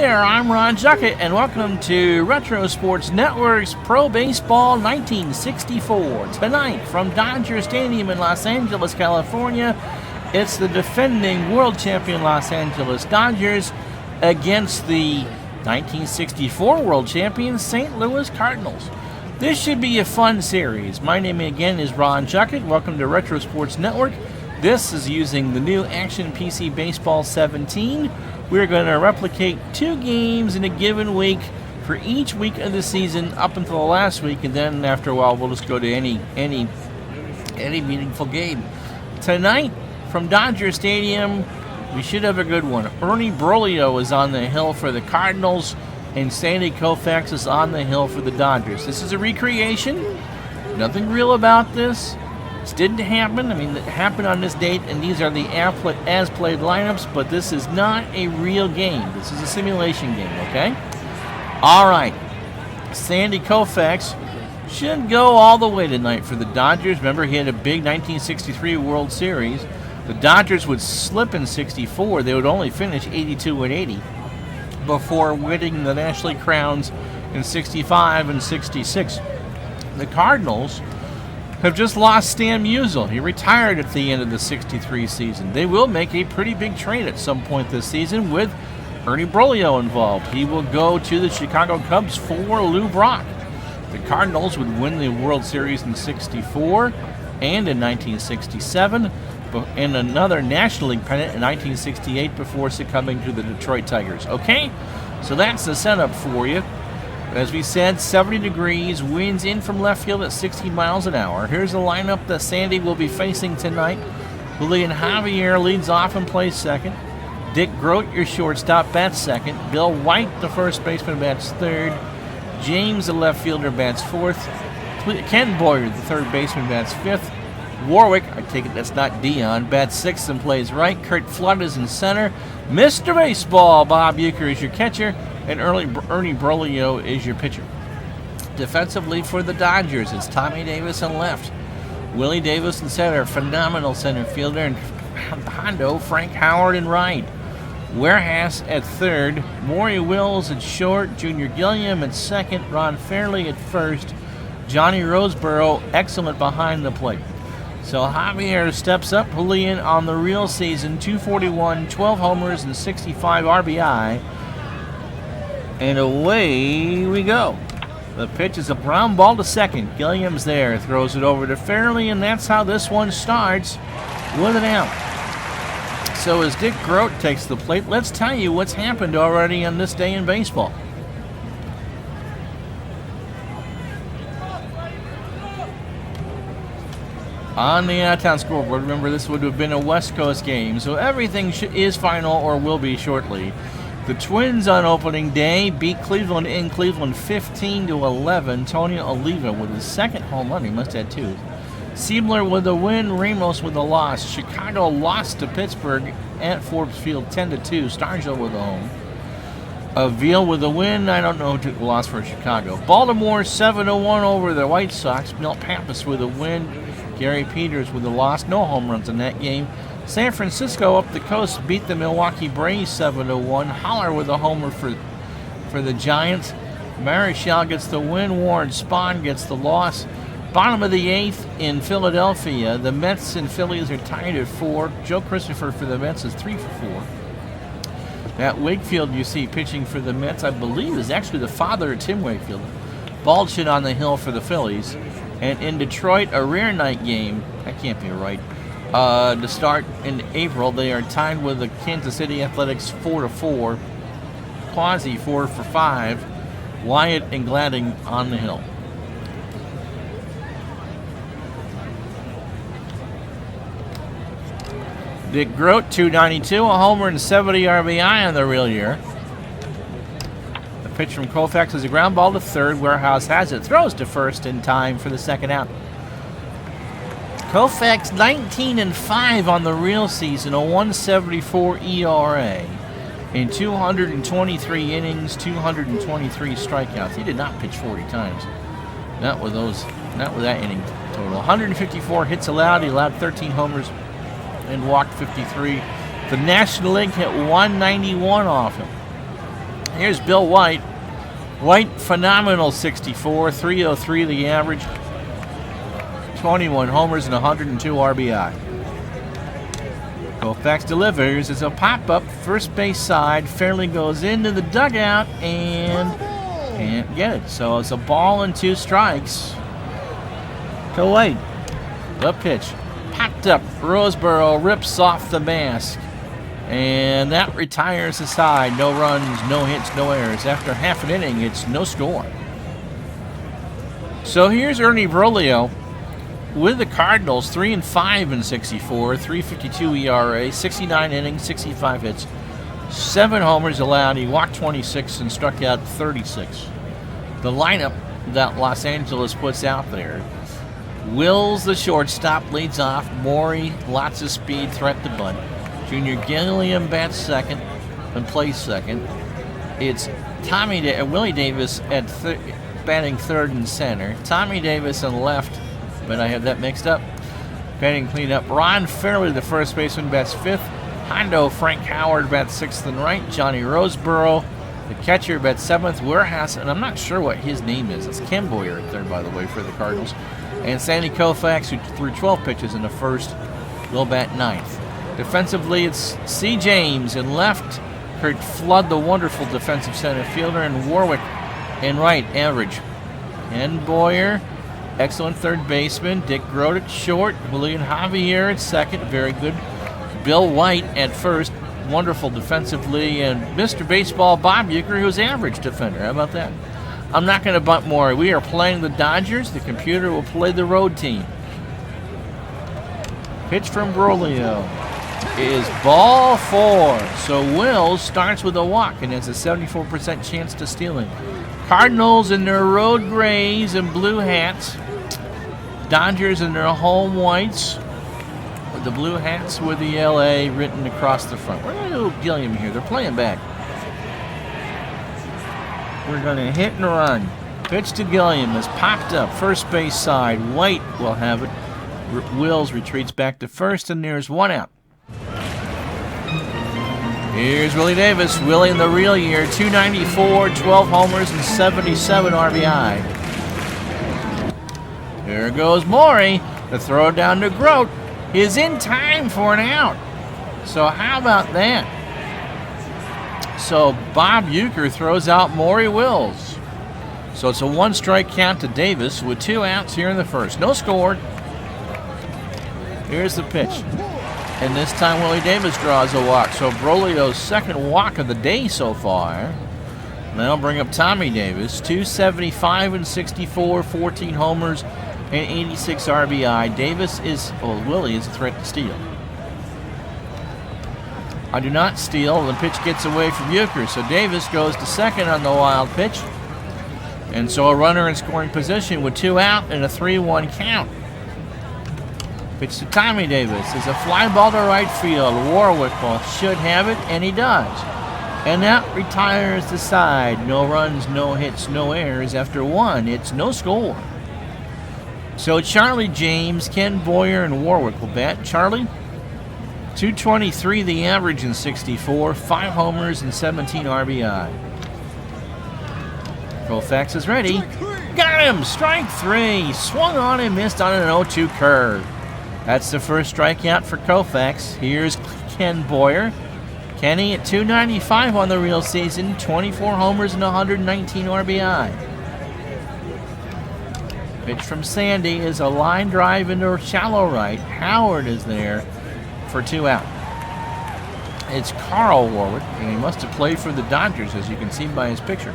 there, I'm Ron Juckett, and welcome to Retro Sports Network's Pro Baseball 1964. Tonight, from Dodger Stadium in Los Angeles, California, it's the defending world champion Los Angeles Dodgers against the 1964 world champion St. Louis Cardinals. This should be a fun series. My name again is Ron Juckett. Welcome to Retro Sports Network. This is using the new Action PC Baseball 17. We're going to replicate 2 games in a given week for each week of the season up until the last week, and then after a while we'll just go to any meaningful game. Tonight, from Dodger Stadium, we should have a good one. Ernie Broglio is on the hill for the Cardinals, and Sandy Koufax is on the hill for the Dodgers. This is a recreation. Nothing real about this. This didn't happen. I mean, it happened on this date, and these are the as-played lineups, but this is not a real game. This is a simulation game, okay? All right. Sandy Koufax should go all the way tonight for the Dodgers. Remember, he had a big 1963 World Series. The Dodgers would slip in 64. They would only finish 82-80 before winning the National League crowns in 65 and 66. The Cardinals have just lost Stan Musial. He retired at the end of the 63 season. They will make a pretty big trade at some point this season with Ernie Broglio involved. He will go to the Chicago Cubs for Lou Brock. The Cardinals would win the World Series in 64 and in 1967, and another National League pennant in 1968 before succumbing to the Detroit Tigers. Okay? So that's the setup for you. As we said, 70 degrees, winds in from left field at 60 miles an hour. Here's the lineup that Sandy will be facing tonight. Julian Javier leads off and plays second. Dick Groat, your shortstop, bats second. Bill White, the first baseman, bats third. James, the left fielder, bats fourth. Ken Boyer, the third baseman, bats fifth. Warwick, I take it that's not Dion, bats sixth and plays right. Kurt Flood is in center. Mr. Baseball, Bob Uecker is your catcher. And Ernie Broglio is your pitcher. Defensively for the Dodgers, it's Tommy Davis in left. Willie Davis in center, phenomenal center fielder. And Hondo, Frank Howard in right. Warehouse at third. Maury Wills at short. Junior Gilliam at second. Ron Fairley at first. Johnny Roseborough, excellent behind the plate. So Javier steps up. Julian on the real season, 241, 12 homers, and 65 RBI. And away we go. The pitch is a ground ball to second. Gilliam's there, throws it over to Fairley, and that's how this one starts with an out. So as Dick Groat takes the plate, let's tell you what's happened already on this day in baseball. On the out-of-town scoreboard, remember this would have been a West Coast game, so everything is final or will be shortly. The Twins on opening day beat Cleveland in Cleveland 15-11. Tony Oliva with his second home run. He must have had 2. Siebler with a win. Ramos with a loss. Chicago lost to Pittsburgh at Forbes Field 10-2. Stargell with a home. Avila with a win. I don't know who took the loss for Chicago. Baltimore 7-1 over the White Sox. Milt Pappas with a win. Gary Peters with a loss. No home runs in that game. San Francisco up the coast beat the Milwaukee Braves 7-1. Holler with a homer for the Giants. Marichal gets the win. Warren Spahn gets the loss. Bottom of the 8th in Philadelphia. The Mets and Phillies are tied at 4. Joe Christopher for the Mets is 3 for 4. At Wakefield, you see pitching for the Mets, I believe, is actually the father of Tim Wakefield. Baldwin on the hill for the Phillies. And in Detroit, a rare night game. That can't be right. To start in April, they are tied with the Kansas City Athletics 4-4. Quasi 4 for 5. Wyatt and Gladding on the hill. Dick Groat, 292, a homer and 70 RBI on the real year. The pitch from Koufax is a ground ball to third. Warehouse has it, throws to first in time for the second out. Koufax 19-5 on the real season, a 1.74 ERA in 223 innings, 223 strikeouts. He did not pitch 40 times. Not with that inning total. 154 hits allowed. He allowed 13 homers and walked 53. The National League hit 191 off him. Here's Bill White. White, phenomenal 64, 303 the average, 21 homers and 102 RBI. Koufax delivers. It's a pop-up, first base side. Fairly goes into the dugout and can't get it. So it's a ball and 2 strikes to White. The pitch. Popped up. Roseboro rips off the mask. And that retires the side. No runs, no hits, no errors. After half an inning, it's no score. So here's Ernie Broglio with the Cardinals, 3-5 in 64, 3.52 ERA, 69 innings, 65 hits, 7 homers allowed. He walked 26 and struck out 36. The lineup that Los Angeles puts out there: Wills, the shortstop, leads off. Morey, lots of speed, threat to bunt. Junior Gilliam bats second and plays second. It's Willie Davis at batting third and center. Tommy Davis on left, but I have that mixed up. Batting cleanup. Ron Fairley, the first baseman, bats fifth. Hondo Frank Howard bats sixth and right. Johnny Roseboro, the catcher, bats seventh. Warehouse, and I'm not sure what his name is. It's Ken Boyer at third, by the way, for the Cardinals. And Sandy Koufax, who threw 12 pitches in the first, will bat ninth. Defensively, it's C. James in left. Kurt Flood, the wonderful defensive center fielder, and Warwick in right, average. And Boyer, excellent third baseman. Dick Grote at short. Julian Javier at second, very good. Bill White at first, wonderful defensively. And Mr. Baseball Bob Uecker, who's average defender. How about that? I'm not going to bunt more. We are playing the Dodgers. The computer will play the road team. Pitch from Broglio is ball 4. So Wills starts with a walk and has a 74% chance to steal it. Cardinals in their road grays and blue hats. Dodgers in their home whites. With the blue hats with the LA written across the front. We're going to do Gilliam here. They're playing back. We're going to hit and run. Pitch to Gilliam is popped up. First base side. White will have it. Wills retreats back to first, and there's one out. Here's Willie Davis. Willie in the real year. 294, 12 homers, and 77 RBI. There goes Morey. The throw down to Grote is in time for an out. So how about that? So Bob Uecker throws out Morey Wills. So it's a 1-strike count to Davis with 2 outs here in the first. No score. Here's the pitch. And this time Willie Davis draws a walk. So Broglio's second walk of the day so far. Now bring up Tommy Davis. 275 and 64, 14 homers and 86 RBI. Willie is a threat to steal. I do not steal. The pitch gets away from Uecker. So Davis goes to second on the wild pitch. And so a runner in scoring position with 2 out and a 3-1 count. Pitch to Tommy Davis is a fly ball to right field. Warwick should have it, and he does. And that retires the side. No runs, no hits, no errors. After 1, it's no score. So Charlie James, Ken Boyer, and Warwick will bat. Charlie, 223 the average in 64, 5 homers and 17 RBI. Koufax is ready. Got him! Strike 3. Swung on and missed on an 0-2 curve. That's the first strikeout for Koufax. Here's Ken Boyer. Kenny at 295 on the real season, 24 homers and 119 RBI. Pitch from Sandy is a line drive into shallow right. Howard is there for 2 out. It's Carl Warwick, and he must have played for the Dodgers, as you can see by his picture.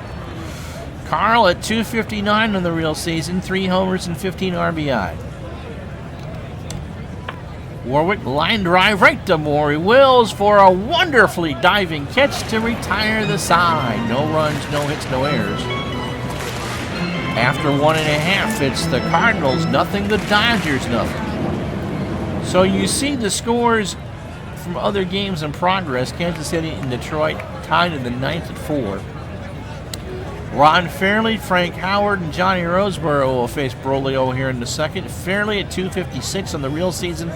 Carl at 259 on the real season, 3 homers and 15 RBI. Warwick line drive right to Morey Wills for a wonderfully diving catch to retire the side. No runs, no hits, no errors. After 1.5, it's the Cardinals nothing, the Dodgers nothing. So you see the scores from other games in progress. Kansas City and Detroit tied in the 9th at 4. Ron Fairley, Frank Howard, and Johnny Roseboro will face Broglio here in the second. Fairley at 256 on the real season,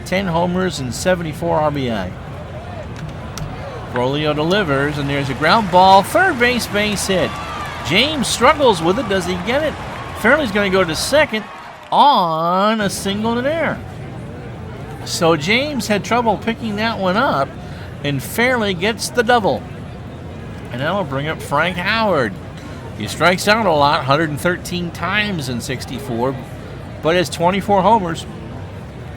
10 homers and 74 RBI. Brolio delivers, and there's a ground ball. Third base hit. James struggles with it. Does he get it? Fairley's going to go to second on a single in air. So James had trouble picking that one up, and Fairley gets the double. And that'll bring up Frank Howard. He strikes out a lot, 113 times in 64, but has 24 homers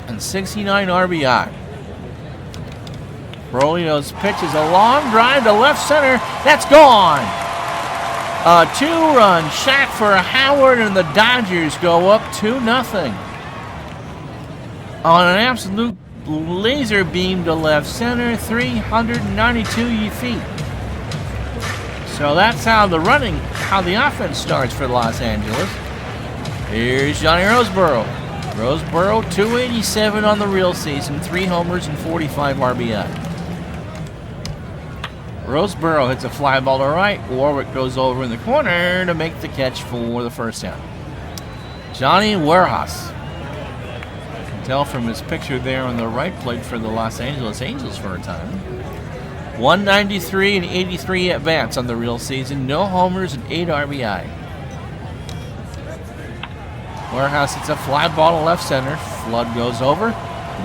and 69 RBI. Brolio's pitch is a long drive to left center. That's gone. A two-run shot for Howard, and the Dodgers go up 2-0 on an absolute laser beam to left center, 392 feet. So that's how the offense starts for Los Angeles. Here's Johnny Roseboro. Roseboro, 287 on the real season, 3 homers and 45 RBI. Roseboro hits a fly ball to right. Warwick goes over in the corner to make the catch for the first out. Johnny Warehouse. You can tell from his picture there on the right plate for the Los Angeles Angels for a time. 193 and 83 at-bats on the real season. No homers and 8 RBI. Warehouse hits a fly ball to left center. Flood goes over,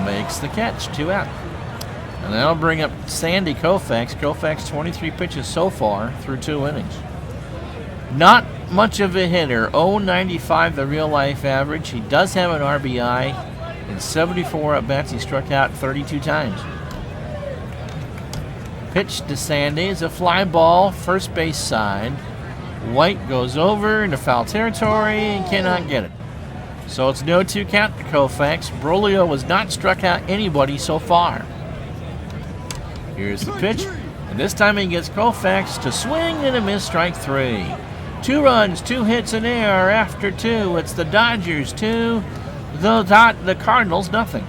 makes the catch. 2 out. And that'll bring up Sandy Koufax. Koufax, 23 pitches so far through 2 innings. Not much of a hitter. 0.95 the real-life average. He does have an RBI. In 74 at-bats, he struck out 32 times. Pitch to Sandy is a fly ball, first base side. White goes over into foul territory and cannot get it. So it's no 2 count to Koufax. Brolio has not struck out anybody so far. Here's the pitch, and this time he gets Koufax to swing and a miss, strike 3. 2 runs, 2 hits in air after 2. It's the Dodgers 2, the Cardinals nothing.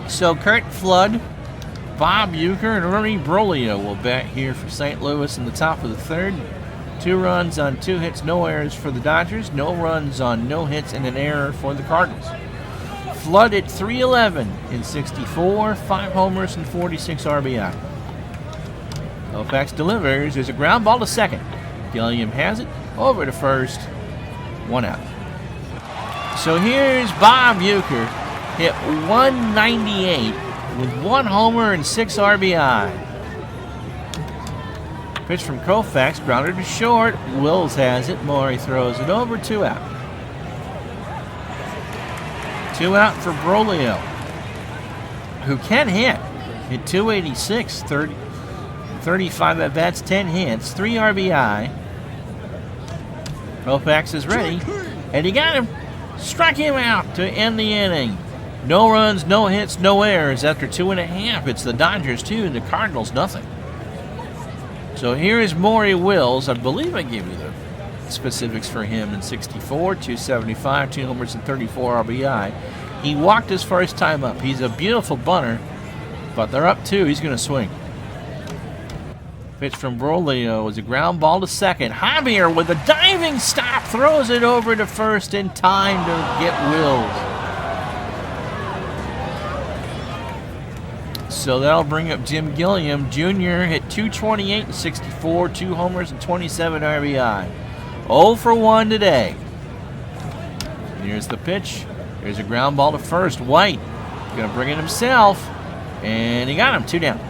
So Kurt Flood, Bob Uecker, and Ernie Brolio will bat here for St. Louis in the top of the 3rd. 2 runs on 2 hits, no errors for the Dodgers. No runs on no hits and an error for the Cardinals. Flood at 311 in 64, 5 homers and 46 RBI. Koufax delivers. There's a ground ball to second. Gilliam has it over to first. 1 out. So here's Bob Uecker, hit 198 with 1 homer and 6 RBI. Pitch from Koufax, grounded to short. Wills has it. Maury throws it over. 2 out. 2 out for Brolio, who can hit. Hit 286, 35 at-bats, 10 hits, 3 RBI. Koufax is ready, and he got him. Struck him out to end the inning. No runs, no hits, no errors. After 2.5, it's the Dodgers 2 and the Cardinals nothing. So here is Maury Wills. I believe I gave you the specifics for him in 64, 275, 2 homers and 34 RBI. He walked his first time up. He's a beautiful bunter, but they're up 2. He's going to swing. Pitch from Brolio is a ground ball to second. Javier with a diving stop throws it over to first in time to get Wills. So that'll bring up Jim Gilliam. Jr. hit 228 and 64, 2 homers and 27 RBI. 0 for 1 today. Here's the pitch. There's a ground ball to first. White going to bring it himself, and he got him. 2 down.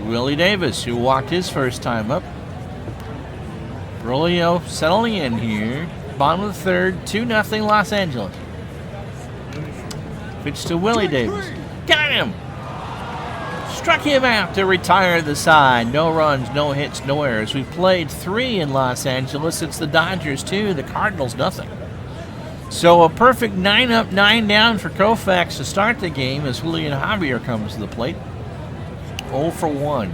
Willie Davis, who walked his first time up. Brolio settling in here. Bottom of the 3rd, 2-0 Los Angeles. Pitch to Willie Davis. Got him! Struck him out to retire the side. No runs, no hits, no errors. We've played 3 in Los Angeles. It's the Dodgers 2, the Cardinals nothing. So a perfect 9 up, 9 down for Koufax to start the game as Julian Javier comes to the plate. 0 for 1.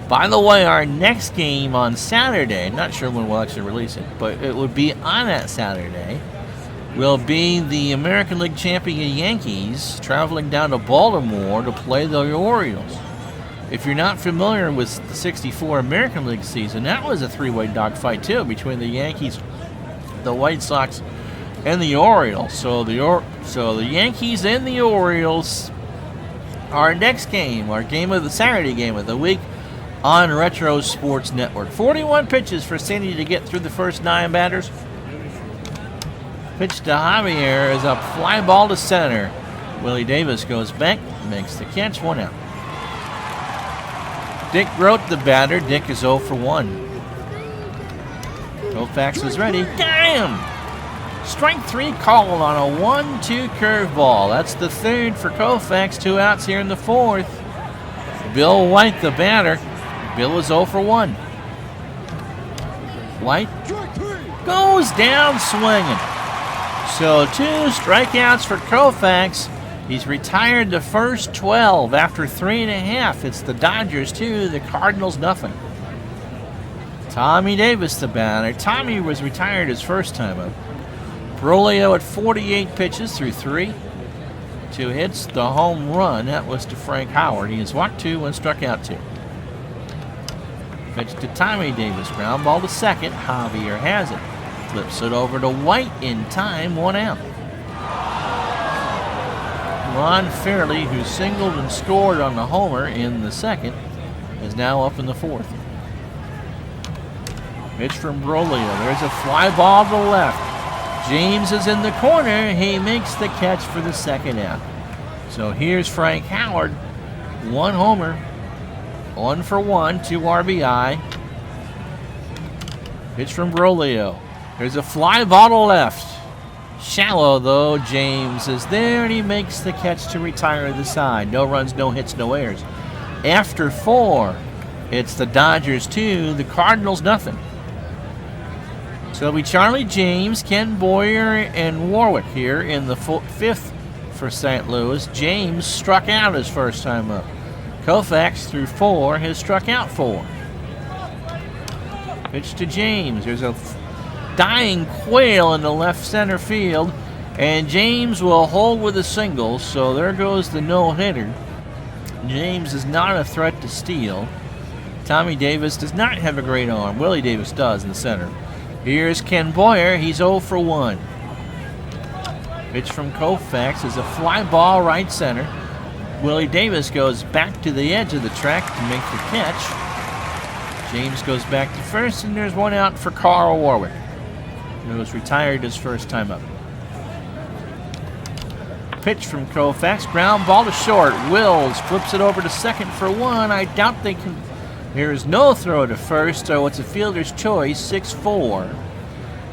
By the way, our next game on Saturday, not sure when we'll actually release it, but it would be on that Saturday, will be the American League champion Yankees traveling down to Baltimore to play the Orioles. If you're not familiar with the 64 American League season, that was a 3-way dogfight too between the Yankees, the White Sox, and the Orioles. So the Yankees and the Orioles our next game, our game of the Saturday game of the week on Retro Sports Network. 41 pitches for Sandy to get through the first 9 batters. Pitch to Javier is a fly ball to center. Willie Davis goes back, makes the catch, 1 out. Dick Grote, the batter. Dick is 0 for 1. Koufax is ready. Damn! Strike 3 called on a 1-2 curveball. That's the 3rd for Koufax. 2 outs here in the 4th. Bill White, the batter. Bill is 0 for 1. White goes down swinging. So 2 strikeouts for Koufax. He's retired the first 12 after 3.5. It's the Dodgers 2, the Cardinals nothing. Tommy Davis, the batter. Tommy was retired his first time up. Brolio at 48 pitches through 3. 2 hits, the home run. That was to Frank Howard. He has walked 2 and struck out 2. Pitch to Tommy Davis. Ground ball to second. Javier has it. Flips it over to White in time. 1 out. Ron Fairley, who singled and scored on the homer in the 2nd, is now up in the 4th. Pitch from Brolio. There's a fly ball to the left. James is in the corner. He makes the catch for the 2nd out. So here's Frank Howard. 1 homer. 1 for 1. 2 RBI. Pitch from Brolio. There's a fly ball to left. Shallow, though. James is there, and he makes the catch to retire the side. No runs, no hits, no errors. After 4, it's the Dodgers 2, the Cardinals nothing. So it'll be Charlie James, Ken Boyer, and Warwick here in the 5th for St. Louis. James struck out his first time up. Koufax through 4 has struck out 4. Pitch to James. There's a dying quail in the left center field, and James will hold with a single, so there goes the no-hitter. James is not a threat to steal. Tommy Davis does not have a great arm. Willie Davis does in the center. Here's Ken Boyer. He's 0 for 1. Pitch from Koufax is a fly ball right center. Willie Davis goes back to the edge of the track to make the catch. James goes back to first, and there's 1 out for Carl Warwick, who was retired his first time up. Pitch from Koufax, ground ball to short. Wills flips it over to second for 1. I doubt they can. There is no throw to first, so it's a fielder's choice, 6-4.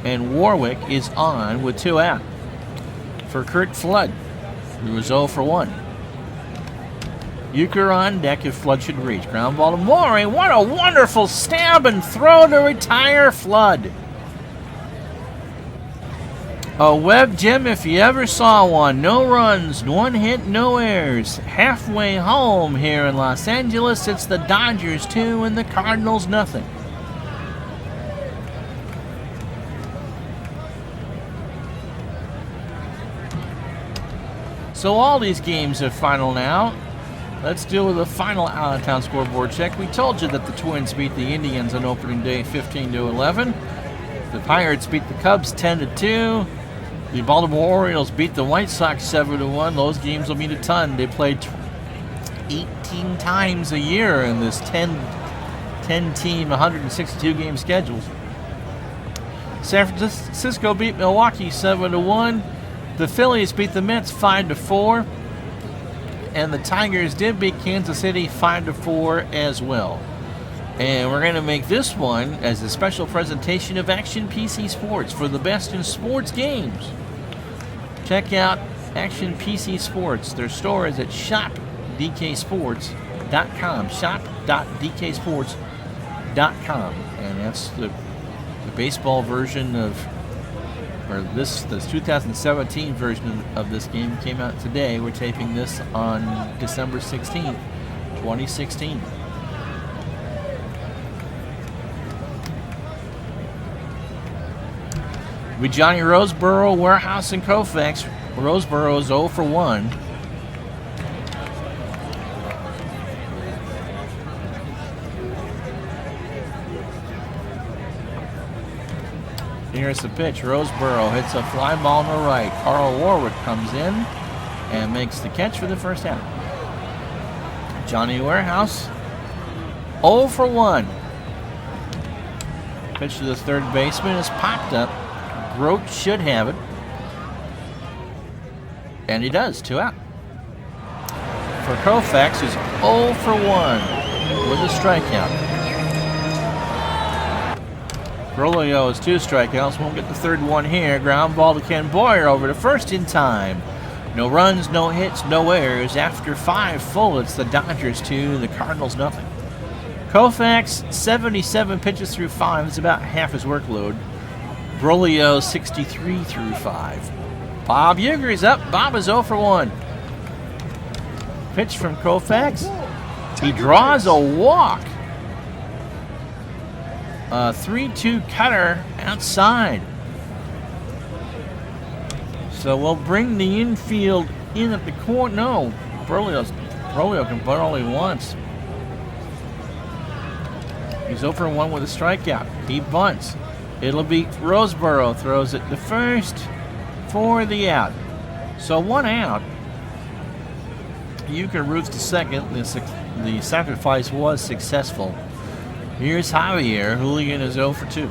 And Warwick is on with 2 out. For Kurt Flood, who was 0 for 1. Euchre on deck if Flood should reach. Ground ball to Morey. What a wonderful stab and throw to retire Flood. A web gem if you ever saw one. No runs, 1 hit, no errors. Halfway home here in Los Angeles, it's the Dodgers 2 and the Cardinals nothing. So all these games are final now. Let's deal with the final out-of-town scoreboard check. We told you that the Twins beat the Indians on opening day 15-11. The Pirates beat the Cubs 10-2. The Baltimore Orioles beat the White Sox 7-1. Those games will mean a ton. They played 18 times a year in this 10-team, 162-game schedules. San Francisco beat Milwaukee 7-1. The Phillies beat the Mets 5-4. And the Tigers did beat Kansas City 5-4 as well. And we're going to make this one as a special presentation of Action PC Sports for the best in sports games. Check out Action PC Sports. Their store is at shopdksports.com. Shop.dksports.com. And that's the baseball version of, or the 2017 version of this game came out today. We're taping this on December 16th, 2016. With Johnny Roseboro, Warehouse, and Koufax. Roseboro is 0 for 1. Here's the pitch. Roseboro hits a fly ball to right. Carl Warwick comes in and makes the catch for the first out. Johnny Warehouse, 0 for 1. Pitch to the third baseman is popped up. Grote should have it. And he does, 2 out. For Koufax, who's 0 for 1 with a strikeout. Brolio has 2 strikeouts. Won't get the third one here. Ground ball to Ken Boyer over to first in time. No runs, no hits, no errors. After 5 full, it's the Dodgers 2, the Cardinals nothing. Koufax, 77 pitches through 5. It's about half his workload. Brolio, 63 through 5. Bob Uecker is up. Bob is 0 for 1. Pitch from Koufax. He draws a walk. A 3-2 cutter outside. So we'll bring the infield in at the corner. No, Brolio can bunt all he wants. He's 0 for 1 with a strikeout. He bunts. It'll be Roseboro throws it to first for the out. So 1 out. Uecker routes to second. The sacrifice was successful. Here's Javier. Hooligan is 0 for 2.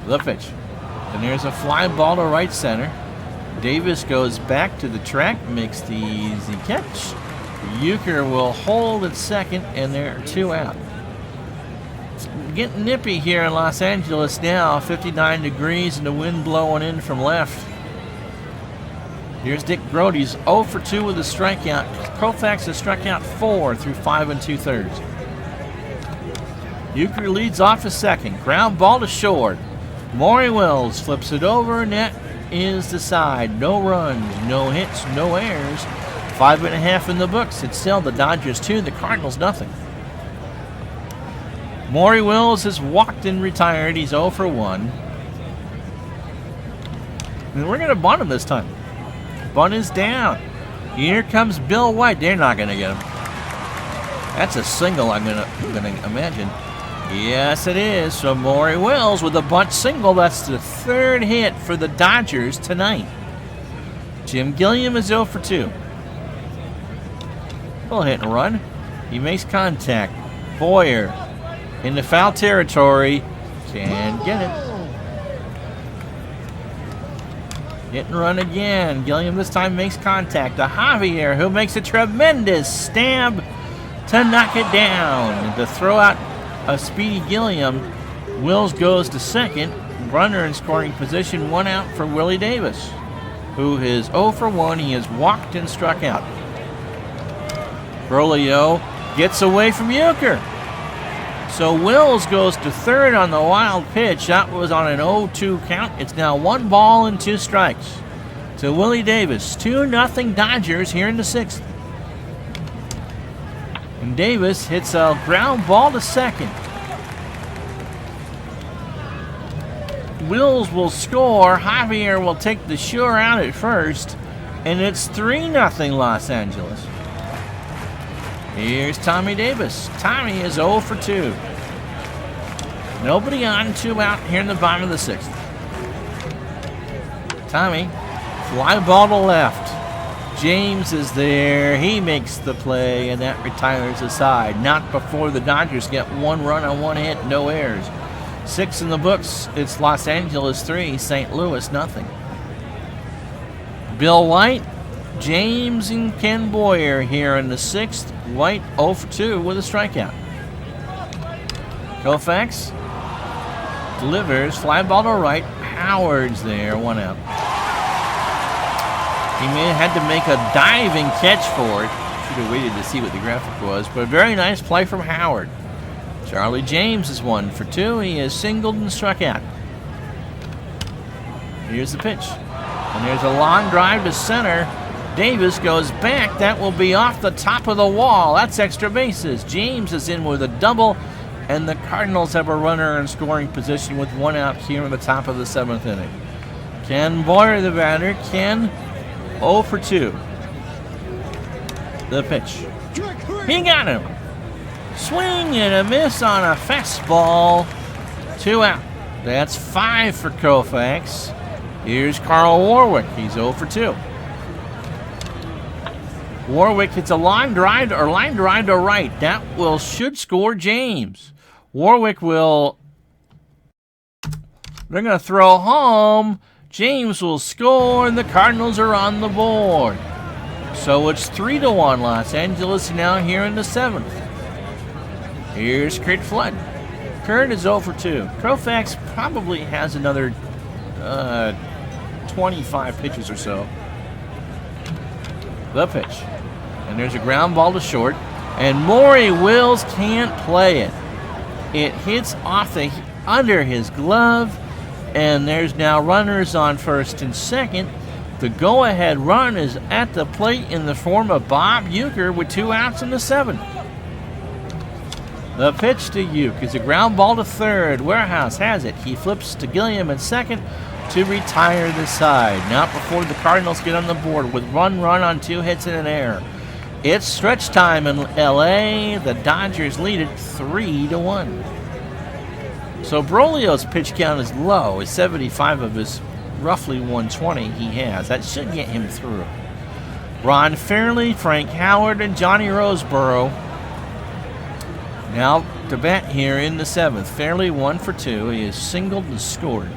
The pitch. And there's a fly ball to right center. Davis goes back to the track, makes the easy catch. Uecker will hold at second, and there are 2 out. It's getting nippy here in Los Angeles now. 59 degrees and the wind blowing in from left. Here's Dick Grote. He's 0 for 2 with a strikeout. Koufax has struck out 4 through 5 2/3. Uecker leads off a second. Ground ball to short. Maury Wells flips it over, and that is the side. No runs, no hits, no errors. 5.5 in the books. It's still the Dodgers 2, the Cardinals nothing. Maury Wells has walked and retired. He's 0 for 1. And we're going to bunt him this time. Bunt is down. Here comes Bill White. They're not going to get him. That's a single, I'm gonna imagine. Yes, it is. So Maury Wells with a bunt single. That's the 3rd hit for the Dodgers tonight. Jim Gilliam is 0 for 2. Full hit and run. He makes contact. Boyer in the foul territory. Can't get it. Hit and run again. Gilliam this time makes contact. To Javier, who makes a tremendous stab to knock it down. To throw out a speedy Gilliam. Wills goes to second. Runner in scoring position. 1 out for Willie Davis, who is 0 for 1. He has walked and struck out. Brolio gets away from Uecker. So Wills goes to third on the wild pitch. That was on an 0-2 count. It's now 1 ball and 2 strikes to Willie Davis. 2-0 Dodgers here in the 6th. And Davis hits a ground ball to second. Wills will score. Javier will take the sure out at first. And it's 3-0 Los Angeles. Here's Tommy Davis. Tommy is 0 for 2. Nobody on, 2 out here in the bottom of the 6th. Tommy, fly ball to left. James is there. He makes the play, and that retires the side. Not before the Dodgers get 1 run on 1 hit, no errors. 6 in the books. It's Los Angeles 3, St. Louis nothing. Bill White, James, and Ken Boyer here in the 6th. White 0 for 2 with a strikeout. Koufax delivers, fly ball to right. Howard's there, 1 out. He may have had to make a diving catch for it. Should have waited to see what the graphic was, but a very nice play from Howard. Charlie James is 1 for 2. He is singled and struck out. Here's the pitch. And there's a long drive to center. Davis goes back. That will be off the top of the wall. That's extra bases. James is in with a double, and the Cardinals have a runner in scoring position with 1 out here in the top of the 7th inning. Ken Boyer, the batter. Ken 0 for 2. The pitch. He got him. Swing and a miss on a fastball. 2 out. That's 5 for Koufax. Here's Carl Warwick. He's 0 for 2. Warwick hits a line drive to right. That should score James. Warwick will. They're going to throw home. James will score, and the Cardinals are on the board. So it's 3-1 Los Angeles now here in the 7th. Here's Kurt Flood. Kurt is 0 for 2. Koufax probably has another 25 pitches or so. The pitch. And there's a ground ball to short. And Maury Wills can't play it. It hits off under his glove. And there's now runners on first and second. The go-ahead run is at the plate in the form of Bob Uecker with 2 outs in the 7th. The pitch to Uecker is a ground ball to third. Warehouse has it. He flips to Gilliam in second to retire the side. Not before the Cardinals get on the board with one run on 2 hits and an error. It's stretch time in L.A. The Dodgers lead it 3-1. So Broglio's pitch count is low. It's 75 of his roughly 120 he has. That should get him through. Ron Fairley, Frank Howard, and Johnny Roseboro now to bat here in the 7th. Fairley 1 for 2. He has singled and scored.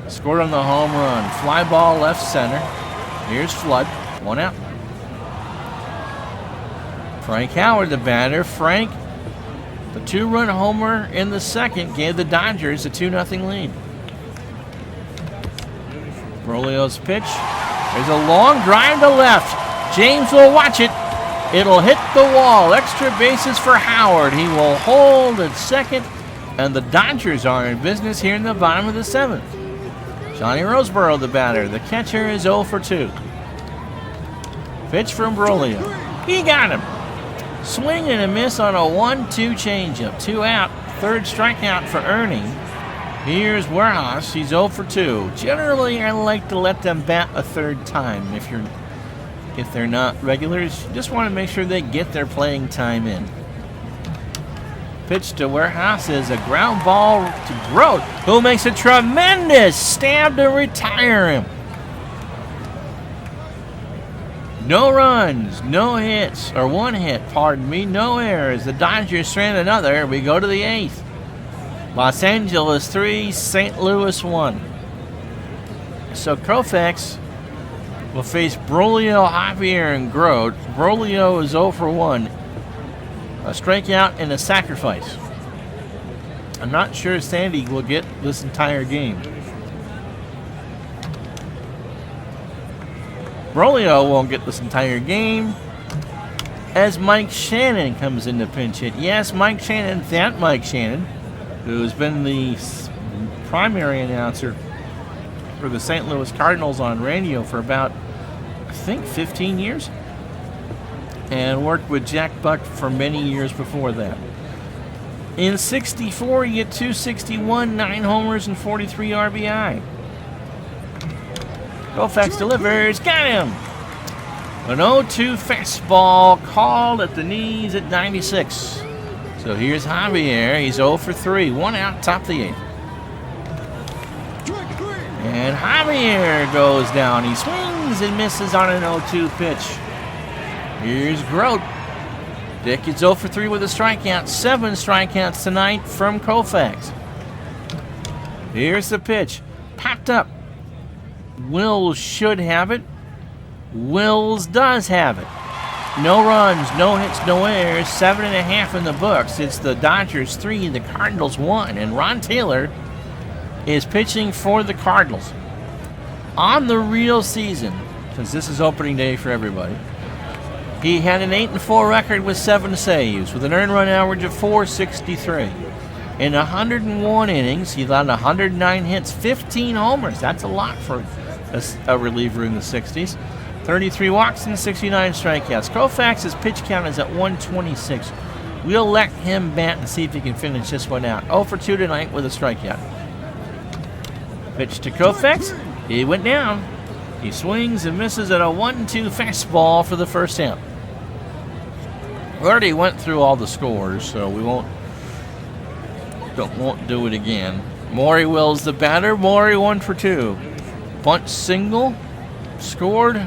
Scored on the home run. Fly ball left center. Here's Flood. 1 out. Frank Howard, the batter. Frank, the 2-run homer in the 2nd, gave the Dodgers a 2-0 lead. Broglio's pitch. There's a long drive to left. James will watch it. It'll hit the wall. Extra bases for Howard. He will hold at second, and the Dodgers are in business here in the bottom of the 7th. Johnny Roseboro, the batter. The catcher is 0 for 2. Pitch from Broglio. He got him. Swing and a miss on a 1-2 changeup. 2 out. 3rd strikeout for Ernie. Here's Warehouse. He's 0 for 2. Generally, I like to let them bat a 3rd time if they're not regulars. You just want to make sure they get their playing time in. Pitch to Warehouse is a ground ball to Grote, who makes a tremendous stab to retire him. No runs, no hits, or 1 hit, pardon me, no errors. The Dodgers strand another. We go to the 8th. Los Angeles 3, St. Louis 1. So Koufax will face Broglio, Javier, and Grote. Broglio is 0 for 1. A strikeout and a sacrifice. I'm not sure Sandy will get this entire game. Broglio won't get this entire game as Mike Shannon comes in to pinch hit. Yes, Mike Shannon, that Mike Shannon, who's been the primary announcer for the St. Louis Cardinals on radio for about, I think, 15 years. And worked with Jack Buck for many years before that. In 64, he hit .261, 9 homers, and 43 RBI. Koufax delivers, got him! An 0-2 fastball called at the knees at 96. So here's Javier. He's 0 for 3. 1 out, top of the 8th. And Javier goes down. He swings and misses on an 0-2 pitch. Here's Grote. Dick is 0 for 3 with a strikeout. 7 strikeouts tonight from Koufax. Here's the pitch. Popped up. Wills should have it. Wills does have it. No runs, no hits, no errors. 7.5 in the books. It's the Dodgers 3, the Cardinals 1. And Ron Taylor is pitching for the Cardinals. On the real season, since this is opening day for everybody, he had an 8-4 record with 7 saves, with an earned run average of .463. In 101 innings, he allowed 109 hits, 15 homers. That's a lot for a reliever in the 60s. 33 walks and 69 strikeouts. Koufax's pitch count is at 126. We'll let him bat and see if he can finish this one out. 0 for 2 tonight with a strikeout. Pitch to Koufax. He went down. He swings and misses at a 1-2 fastball for the first out. We already went through all the scores, so we won't do it again. Maury Wills the batter. Maury 1 for 2. Bunt single, scored,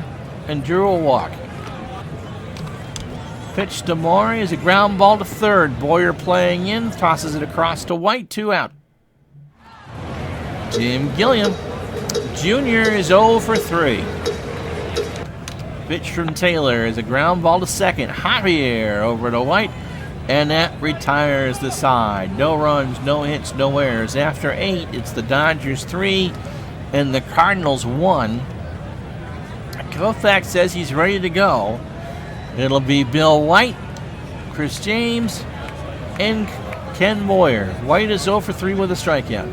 and drew a walk. Pitch to Maury is a ground ball to third. Boyer playing in, tosses it across to White, 2 out. Jim Gilliam Jr. is 0 for 3. Pitch from Taylor is a ground ball to second. Javier over to White, and that retires the side. No runs, no hits, no errors. After 8, it's the Dodgers 3 and the Cardinals 1. Koufax says he's ready to go. It'll be Bill White, Chris James, and Ken Boyer. White is 0 for 3 with a strikeout.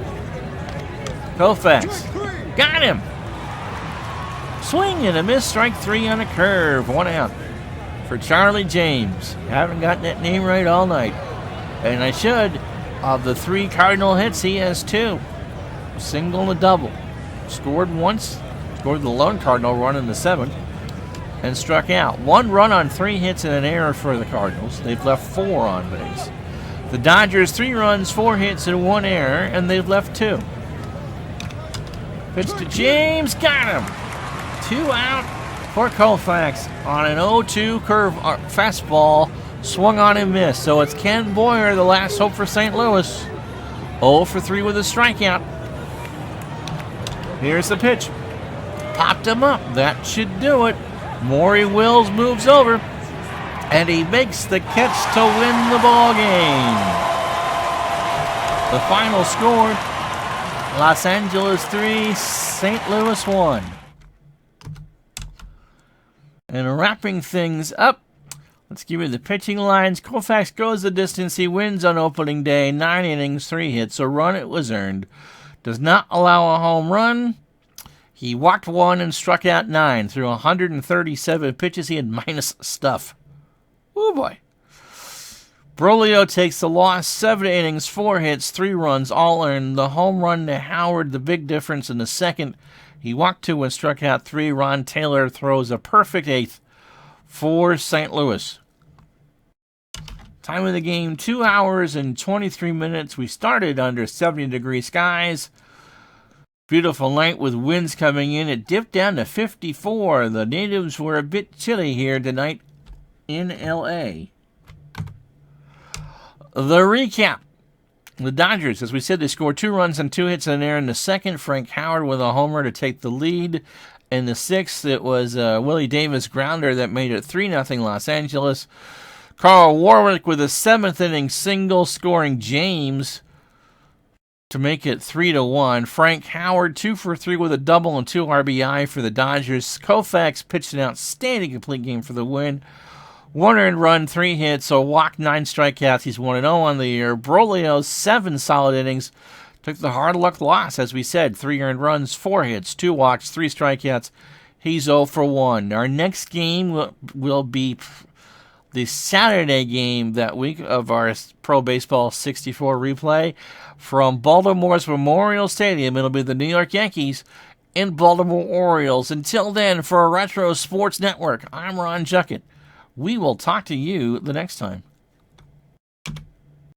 Koufax got him. Swing and a miss, strike 3 on a curve, 1 out for Charlie James. Haven't gotten that name right all night. And I should. Of the 3 Cardinal hits, he has 2. A single and a double. Scored once, scored the lone Cardinal run in the 7th, and struck out. 1 run on 3 hits and an error for the Cardinals. They've left 4 on base. The Dodgers, 3 runs, 4 hits, and 1 error, and they've left 2. Pitch to James, got him. 2 out for Koufax on an 0-2 curve fastball, swung on and missed. So it's Ken Boyer, the last hope for St. Louis. 0 for 3 with a strikeout. Here's the pitch. Popped him up. That should do it. Maury Wills moves over, and he makes the catch to win the ball game. The final score, Los Angeles 3, St. Louis 1. And wrapping things up, let's give you the pitching lines. Koufax goes the distance. He wins on opening day. 9 innings, 3 hits. A run, it was earned. Does not allow a home run. He walked 1 and struck out 9 through 137 pitches. He had minus stuff. Oh boy. Brolio takes the loss. 7 innings, 4 hits, 3 runs, all earned. The home run to Howard, the big difference in the second. He walked 2 and struck out 3. Ron Taylor throws a perfect 8th for St. Louis. Time of the game, 2 hours and 23 minutes. We started under 70-degree skies. Beautiful night with winds coming in. It dipped down to 54. The natives were a bit chilly here tonight in L.A. The recap. The Dodgers, as we said, they scored 2 runs and 2 hits in an error in the second. Frank Howard with a homer to take the lead. In the 6th, it was Willie Davis grounder that made it 3-0 Los Angeles. Carl Warwick with a 7th inning single, scoring James to make it 3-1. Frank Howard 2 for 3 with a double and 2 RBI for the Dodgers. Koufax pitched an outstanding complete game for the win. 1 earned run, 3 hits, a walk, 9 strikeouts. He's 1-0 on the year. Brolio, 7 solid innings. Took the hard luck loss, as we said. 3 earned runs, 4 hits, 2 walks, 3 strikeouts. He's 0 for 1. Our next game will be the Saturday game that week of our Pro Baseball 64 replay from Baltimore's Memorial Stadium. It'll be the New York Yankees and Baltimore Orioles. Until then, for Retro Sports Network, I'm Ron Juckett. We will talk to you the next time.